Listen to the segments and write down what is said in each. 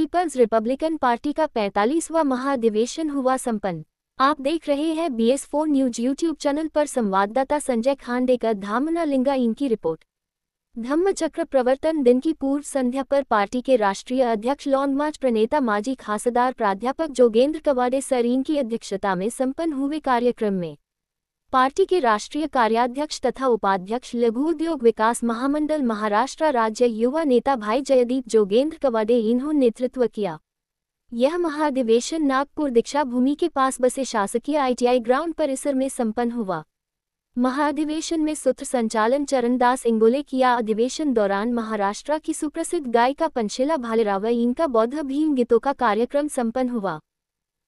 People's Republican party का 45वां महाधिवेशन हुआ संपन्न। आप देख रहे हैं BS4 न्यूज यूट्यूब चैनल पर। संवाददाता संजय खांडेकर, धामनालिंगा इनकी रिपोर्ट। धम्मचक्र प्रवर्तन दिन की पूर्व संध्या पर पार्टी के राष्ट्रीय अध्यक्ष लॉन्ग मार्च प्रणेता माजी खासदार प्राध्यापक जोगेंद्र कवाडे सर इनकी अध्यक्षता में संपन्न हुए कार्यक्रम में पार्टी के राष्ट्रीय कार्याध्यक्ष तथा उपाध्यक्ष लघु उद्योग विकास महामंडल महाराष्ट्र राज्य युवा नेता भाई जयदीप जोगेंद्र कवाडे इन्होंने नेतृत्व किया। यह महाधिवेशन नागपुर दीक्षा भूमि के पास बसे शासकीय ITI ग्राउंड परिसर में संपन्न हुआ। महाधिवेशन में सूत्र संचालन चरणदास इंगोले किया। अधिवेशन दौरान महाराष्ट्र की सुप्रसिद्ध गायिका पंचेला भालेराव इनका बौद्ध भीम गीतों का कार्यक्रम संपन्न हुआ।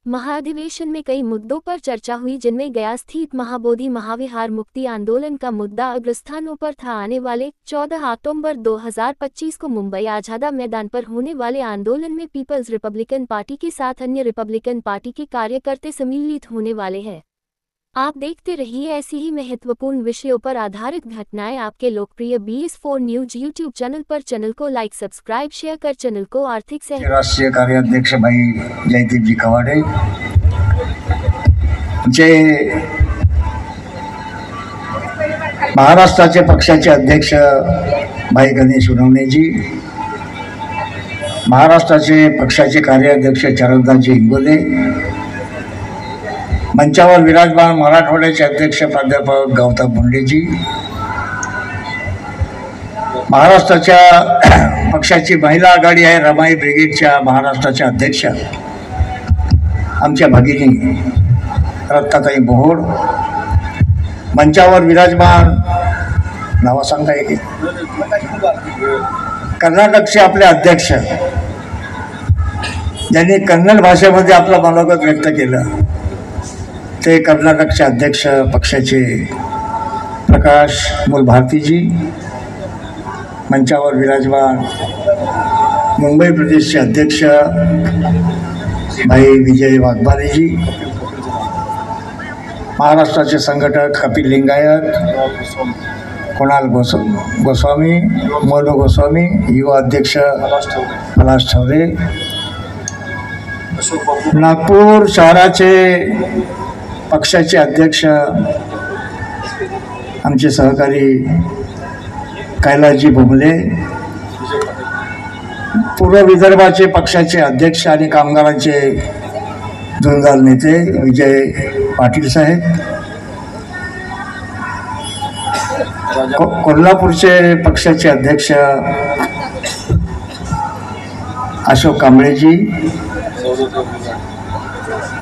महाधिवेशन में कई मुद्दों पर चर्चा हुई, जिनमें गया स्थित महाबोधि महाविहार मुक्ति आंदोलन का मुद्दा अग्रस्थानों पर था। आने वाले 14 अक्टूबर 2025 को मुंबई आझादा मैदान पर होने वाले आंदोलन में पीपल्स रिपब्लिकन पार्टी के साथ अन्य रिपब्लिकन पार्टी के कार्यकर्ता सम्मिलित होने वाले हैं। आप देखते रहिए ऐसी ही महत्वपूर्ण विषयों पर आधारित घटनाएं आपके लोकप्रिय BS4 न्यूज यूट्यूब चैनल पर। चैनल को लाइक, सब्सक्राइब, शेयर कर चैनल को आर्थिक सहयोग। राष्ट्रीय कार्याध्यक्ष भाई जयदीप जी कवाडे, जे महाराष्ट्राचे पक्षाचे अध्यक्ष भाई गणेश उनवणेजी, महाराष्ट्राचे पक्षाचे कार्याध्यक्ष चरणदासजी इंगोले, मंचावर विराजमान मराठवाड्याचे अध्यक्ष प्राध्यापक गौतम मुंडेजी, महाराष्ट्राच्या पक्षाची महिला आघाडी आहे रमाई ब्रिगेडच्या महाराष्ट्राच्या अध्यक्ष आमच्या भगिनी रत्नाताई मोहोळ, मंचावर विराजमान नाव सांगता येईल कर्नाटकचे आपले अध्यक्ष ज्यांनी कन्नड भाषेमध्ये आपलं मनोगत व्यक्त केलं ते कर्नाटकचे अध्यक्ष पक्षाचे प्रकाश मूलभारतीजी, मंचावर विराजमान मुंबई प्रदेशचे अध्यक्ष भाई विजय वाघमारेजी, महाराष्ट्राचे संघटक कपिल लिंगायत, कुणाल गोस्वामी, मोनू गोस्वामी, युवा अध्यक्ष पलाश ठवरे, नागपूर शहराचे पक्षाचे अध्यक्ष आमचे सहकारी कैलासजी भुमले, पूर्व विदर्भाचे पक्षाचे अध्यक्ष आणि कामगारांचे जोरदार नेते विजय पाटील साहेब, कोल्हापूरचे पक्षाचे अध्यक्ष अशोक कांबळेजी,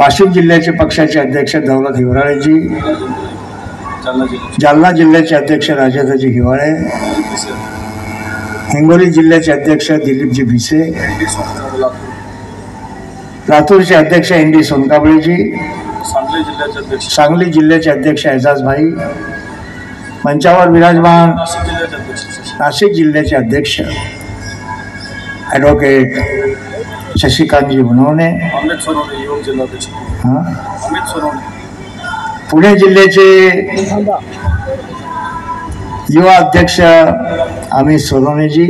वाशिम जिल्ह्याचे पक्षाचे अध्यक्ष दौलत हिवराळेजी, जालना जिल्ह्याचे अध्यक्ष राजेंद्रजी हिवाळे, हिंगोली जिल्ह्याचे अध्यक्ष दिलीपजी भिसे, लातूरचे अध्यक्ष ND सोनकांबळेजी, सांगली जिल्ह्याचे अध्यक्ष एजाज भाई, मंचावर विराजमान नाशिक जिल्ह्याचे अध्यक्ष ॲडव्होकेट शशिकांतजी उनवणे, पुणे जिल्ह्याचे युवा अध्यक्ष अमित सोनवणेजी,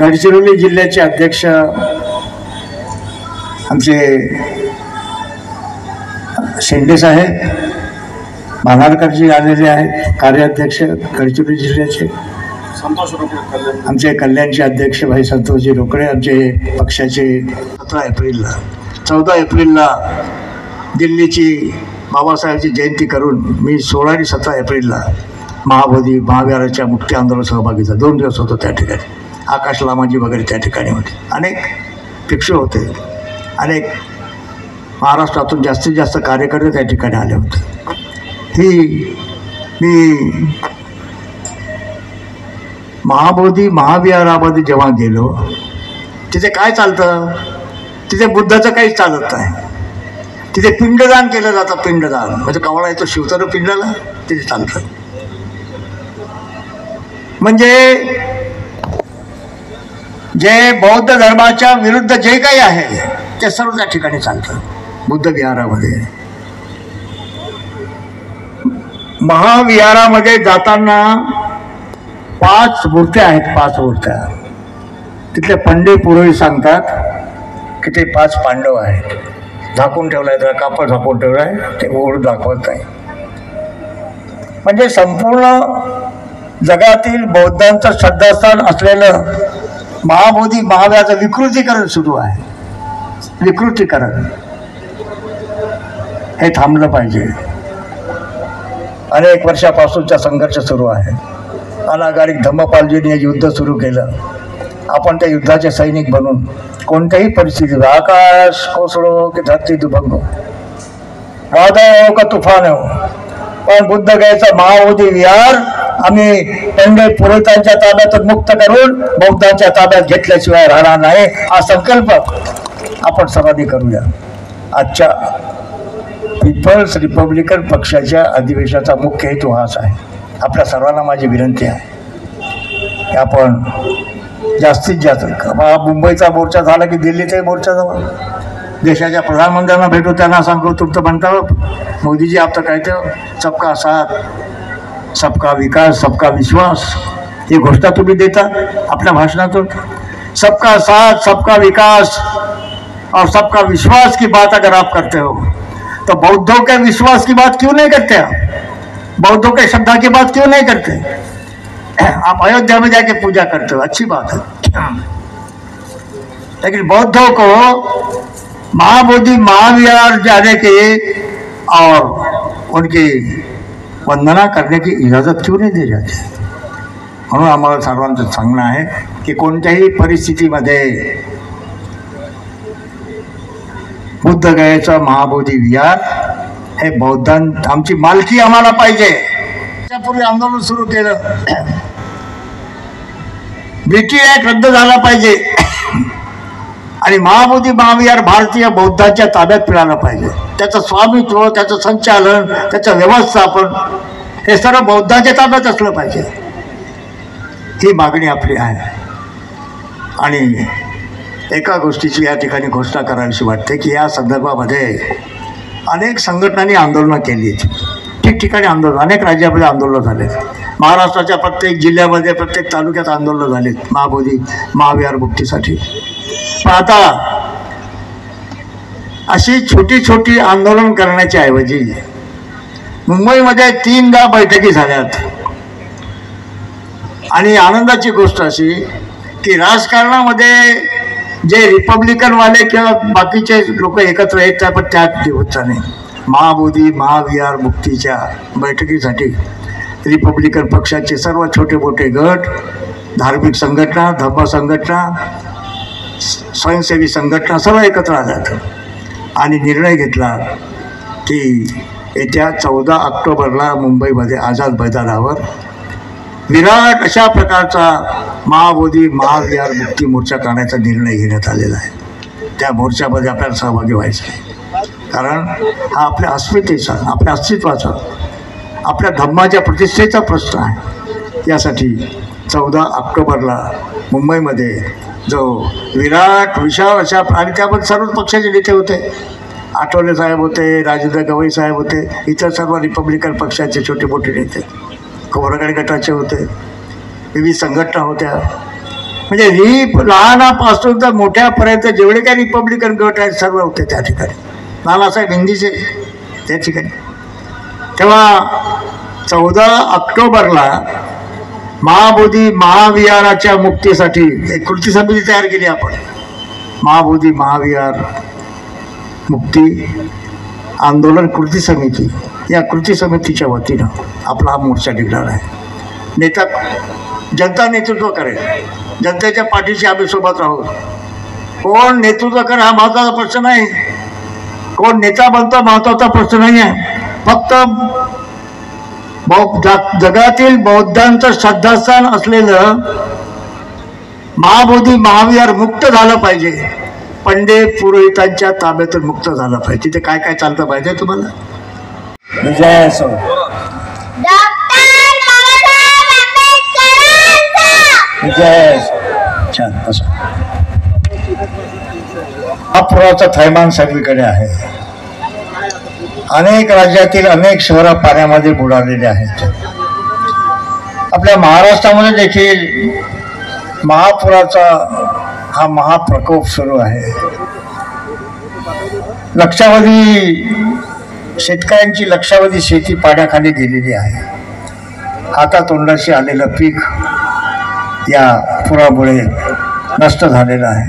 गडचिरोली जिल्ह्याचे अध्यक्ष आमचे शेंडे साहेब भानारकरजी आलेले आहेत, कार्याध्यक्ष गडचिरोली जिल्ह्याचे, आमचे कल्याणचे अध्यक्ष भाई संतोषजी रोकडे, आमचे पक्षाचे 14 एप्रिलला दिल्लीची बाबासाहेबची जयंती करून मी 16 आणि 17 एप्रिलला महाबोधी महाविहाराच्या मुक्ती आंदोलन सहभागी झालो। 2 दिवस होतो त्या ठिकाणी, आकाश लामाजी वगैरे त्या ठिकाणी होते, अनेक भिक्षू होते, अनेक महाराष्ट्रातून जास्तीत जास्त कार्यकर्ते त्या ठिकाणी आले होते। मी महाबोधी महाविहारामध्ये जेव्हा गेलो तिथे काय चालतं, तिथे बुद्धाचं काहीच चालत नाही, तिथे पिंडदान केलं जातं। पिंडदान म्हणजे कवळा येतो शिवताना पिंडाला, तिथे चालतं। म्हणजे जे बौद्ध धर्माच्या विरुद्ध जे काही आहे ते सर्व त्या ठिकाणी चालतं बुद्ध विहारामध्ये। महाविहारामध्ये जाताना 5 मूर्त्या आहेत, 5 मूर्त्या तिथले पंडित पुरोहित सांगतात की ते 5 पांडव आहेत, झाकून ठेवलाय, त्याला कापड झाकून ठेवलाय, ते उघडून दाखवत नाही. म्हणजे संपूर्ण जगातील बौद्धांचं श्रद्धास्थान असलेलं महाबोधी महावीराचं विकृतीकरण सुरू आहे. विकृतीकरण हे थांबलं पाहिजे. अनेक वर्षापासूनचा संघर्ष सुरू आहे. अनागारिक धम्मपालजींनी युद्ध सुरू केलं. आपण त्या युद्धाचे सैनिक बनून कोणत्याही परिस्थितीत आकाश कोसळो की धरती दुभंगो, वादळ हो का तुफान हो, पण बुद्ध गयेचा महाबोधी विहार आम्ही पंडित पुरोहितांच्या ताब्यातून मुक्त करून बौद्धांच्या ताब्यात घेतल्याशिवाय राहणार नाही, हा संकल्प आपण सर्वांनी करूया. आजच्या पीपल्स रिपब्लिकन पक्षाच्या अधिवेशनाचा मुख्य हेतू हाच आहे. आपल्या सर्वांना माझी विनंती आहे की आपण जास्तीत जास्त मुंबईचा मोर्चा झाला की दिल्लीचाही मोर्चा जावा, देशाच्या प्रधानमंत्र्यांना भेटू, त्यांना सांगू तुमचं म्हणता मोदीजी आपलं काय ते सबका साथ सबका विकास सबका विश्वास ही घोषणा तुम्ही देता अपने भाषणातून. सबका साथ सबका विकास और सबका विश्वास की बात अगर आप करते हो तो बौद्धों के विश्वास की बात क्यों नहीं करते आप? बौद्धों के श्रद्धा की बात क्यों नहीं करते? आप अयोध्या में जाके पूजा करते हो, अच्छी बात है, लेकिन बौद्धों को महाबोधि महाविहार जाने के और उनकी वंदना करने की इजाजत क्यों नहीं दी जाती? म्हणून आम्हाला सर्वांचं सांगणं आहे की कोणत्याही परिस्थितीमध्ये बुद्ध गयेचं महाबोधी विहार हे बौद्धांची आमची मालकी आम्हाला पाहिजे. त्यापूर्वी आंदोलन सुरू केलं, ब्रिटिश ॲक्ट रद्द झाला पाहिजे आणि महाबोधी महाविहार भारतीय बौद्धांच्या ताब्यात मिळालं पाहिजे. त्याचं स्वामित्व, त्याचं संचालन, त्याचं व्यवस्थापन हे सर्व बौद्धांच्या ताब्यात असलं पाहिजे. ही मागणी आपली आहे. आणि एका गोष्टीची या ठिकाणी घोषणा करावीशी वाटते की या संदर्भामध्ये अनेक संघटनांनी आंदोलनं केली आहेत. ठिकठिकाणी आंदोलन, अनेक राज्यामध्ये आंदोलनं झाले. महाराष्ट्राच्या प्रत्येक जिल्ह्यामध्ये प्रत्येक तालुक्यात आंदोलनं झालीत महाबोधी महाविहार मुक्तीसाठी. पण आता अशी छोटी छोटी आंदोलन करण्याच्या ऐवजी मुंबईमध्ये 3दा बैठकी झाल्यात. आणि आनंदाची गोष्ट अशी की राजकारणामध्ये जे रिपब्लिकनवाले किंवा बाकीचे लोक एकत्र येत पण त्यात होता नाही. महाबोधी महाविहार मुक्तीच्या बैठकीसाठी रिपब्लिकन पक्षाचे सर्व छोटे मोठे गट, धार्मिक संघटना, धर्म संघटना, स्वयंसेवी संघटना सर्व एकत्र आल्यात आणि निर्णय घेतला की येत्या 14 ऑक्टोबरला मुंबईमध्ये आझाद मैदानावर विराट अशा प्रकारचा महाबोधी महाविहार मुक्ती मोर्चा करण्याचा निर्णय घेण्यात आलेला आहे. त्या मोर्चामध्ये आपल्याला सहभागी व्हायचं आहे. कारण हा आपल्या अस्मितेचा, आपल्या अस्तित्वाचा, आपल्या धम्माच्या प्रतिष्ठेचा प्रश्न आहे. यासाठी 14 ऑक्टोबरला मुंबईमध्ये जो विराट विशाल अशा, आणि त्यामध्ये सर्वच पक्षाचे नेते होते, आठवले साहेब होते, राजेंद्र गवई साहेब होते, इतर सर्व रिपब्लिकन पक्षाचे छोटे मोठे नेते, कोरगडे गटाचे होते, विविध संघटना होत्या. म्हणजे लहानापासून तर मोठ्यापर्यंत जेवढे काही रिपब्लिकन गट आहेत सर्व होते त्या ठिकाणी. नानासाहेब हिंदीचे त्या ठिकाणी. तेव्हा 14 ऑक्टोबरला महाबोधी महाविहाराच्या मुक्तीसाठी एक कृती समिती तयार केली आपण. महाबोधी महाविहार मुक्ती आंदोलन कृती समिती, या कृती समितीच्या वतीनं आपला हा मोर्चा निघणार आहे. नेता जनता नेतृत्व करेल, जनतेच्या पाठीशी आम्ही सोबत राहू. कोण नेतृत्व करेल हा महत्त्वाचा प्रश्न नाही, कोण नेता बनतो महत्त्वाचा प्रश्न नाही आहे. फक्त जगातील बौद्धांचं श्रद्धास्थान असलेलं महाबोधी महाविहार मुक्त झालं पाहिजे, पंडित पुरोहितांच्या ताब्यातून मुक्त झालं पाहिजे. तिथे काय काय चालतं पाहिजे तुम्हाला? विजय असो. विजय छान असो. महापुराचा थैमान सगळीकडे आहे. अनेक राज्यातील अनेक शहरं पाण्यामध्ये बुडालेले आहेत. आपल्या महाराष्ट्रामध्ये देखील महापुराचा हा महाप्रकोप सुरू आहे. लक्षावधी शेतकऱ्यांची लक्षावधी शेती पाण्याखाली गेलेली आहे. हातातोंडाशी आलेलं पीक या पुरामुळे नष्ट झालेलं आहे.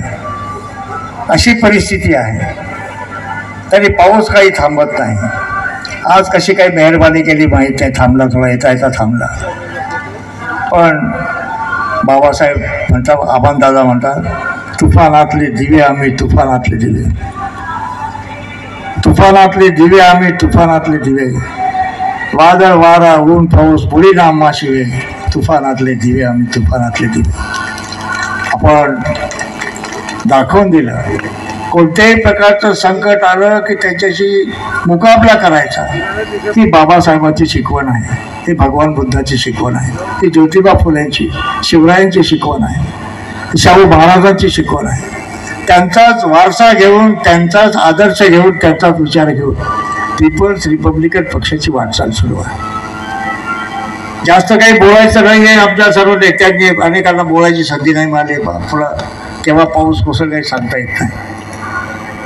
अशी परिस्थिती आहे. तरी पाऊस काही थांबत नाही. आज कशी काही मेहरबानी केली माहीत नाही, थांबला थोडा येता थांबला. पण बाबासाहेब म्हणतात, आबांदादा म्हणतात, तुफानातले दिवे आम्ही तुफानातले दिवे, तुफानातले दिवे आम्ही तुफानातले दिवे, वादळ वारा ऊन पाऊस बुडी नामा शिवे, तुफानातले दिवे आम्ही तुफानातले दिवे. आपण दाखवून दिलं कोणत्याही प्रकारचं संकट आलं की त्याच्याशी मुकाबला करायचा. ती बाबासाहेबांची शिकवण आहे, ती भगवान बुद्धाची शिकवण आहे, ती ज्योतिबा फुलेंची, शिवरायांची शिकवण आहे, शाहू महाराजांची शिकवण आहे. त्यांचाच वारसा घेऊन, त्यांचाच आदर्श घेऊन, त्यांचाच विचार घेऊन पीपल्स रिपब्लिकन पक्षाची वाटचाल सुरू आहे. जास्त काही बोलायचं नाही आहे. आमच्या सर्व नेत्यांनी अनेकांना बोलायची संधी नाही मिळाली. थोडा केव्हा पाऊस कोसळ काही सांगता येत नाही.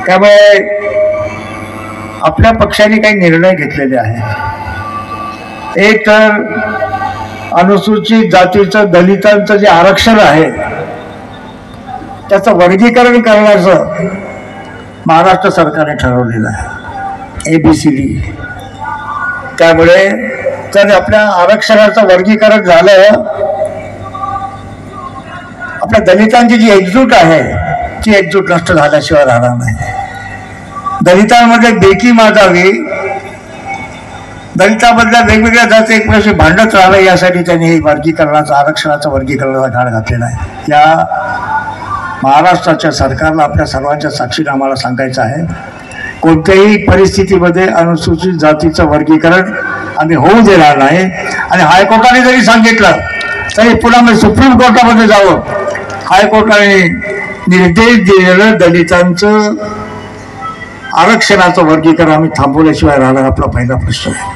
त्यामुळे आपल्या पक्षाने काही निर्णय घेतलेले आहेत. एक तर अनुसूचित जातीचं, दलितांचं जे आरक्षण आहे त्याचं वर्गीकरण करण्याचं महाराष्ट्र सरकारने ठरवलेलं आहे, ABCD. त्यामुळे जर आपल्या आरक्षणाचं वर्गीकरण झालं, आपल्या दलितांची जी एकजूट आहे ती एकजूट नष्ट झाल्याशिवाय राहणार नाही. दलितांमध्ये बेकी माजावी, दलितामधल्या वेगवेगळ्या जाती एकमेकांशी भांडत राहावं यासाठी त्यांनी हे वर्गीकरणाचं, आरक्षणाचं वर्गीकरणाचा घाट घातलेला आहे. या महाराष्ट्राच्या सरकारला आपल्या सर्वांच्या साक्षीने आम्हाला सांगायचं आहे, कोणत्याही परिस्थितीमध्ये अनुसूचित जातीचं वर्गीकरण आम्ही होऊ देणार नाही. आणि हायकोर्टाने जरी सांगितलं तरी पुन्हा मी सुप्रीम कोर्टामध्ये जावं. हायकोर्टाने निर्देश दिलेलं दलितांचं आरक्षणाचं वर्गीकरण आम्ही थांबवल्याशिवाय राहणार, आपला पहिला प्रश्न आहे.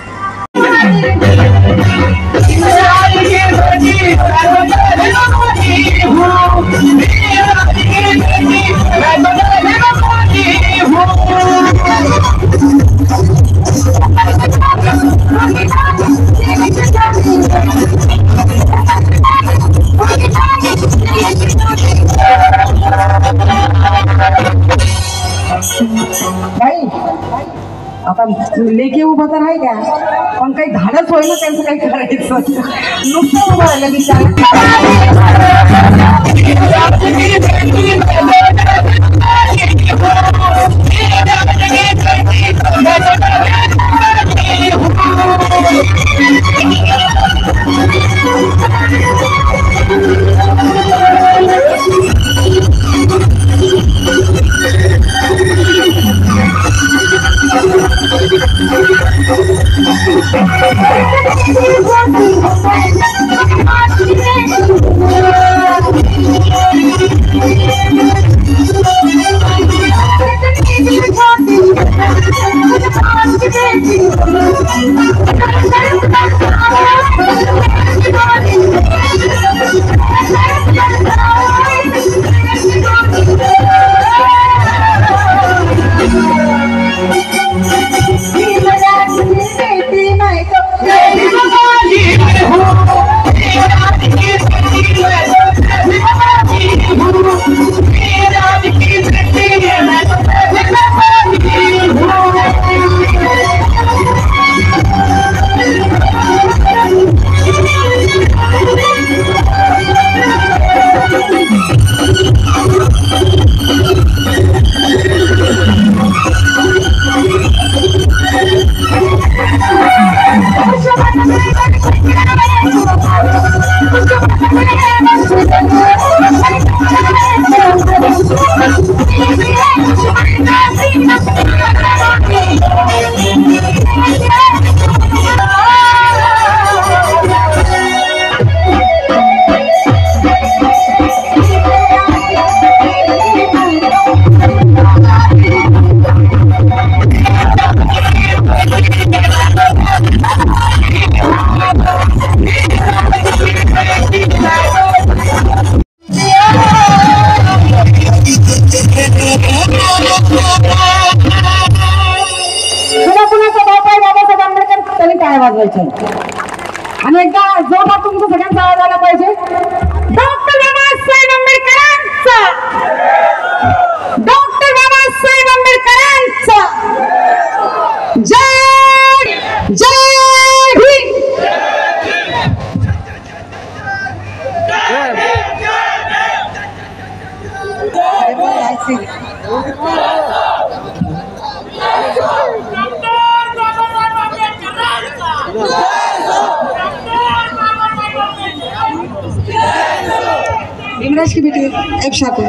बाई आता लेखी उभं तर आहे का, पण काही धाडच होईल ना त्यांचं काही करायचं. नुकतं उभं राहिलं बिचारा. टाळ्या वाजवायच्या आणि एकदा जोरात तुमचा सगळ्यांचा आवाज आला पाहिजे. डॉक्टर बाबासाहेब आंबेडकरांचा, डॉक्टर बाबासाहेब आंबेडकरांचा जय जय भीम. भीमराज की बेटी एक साथ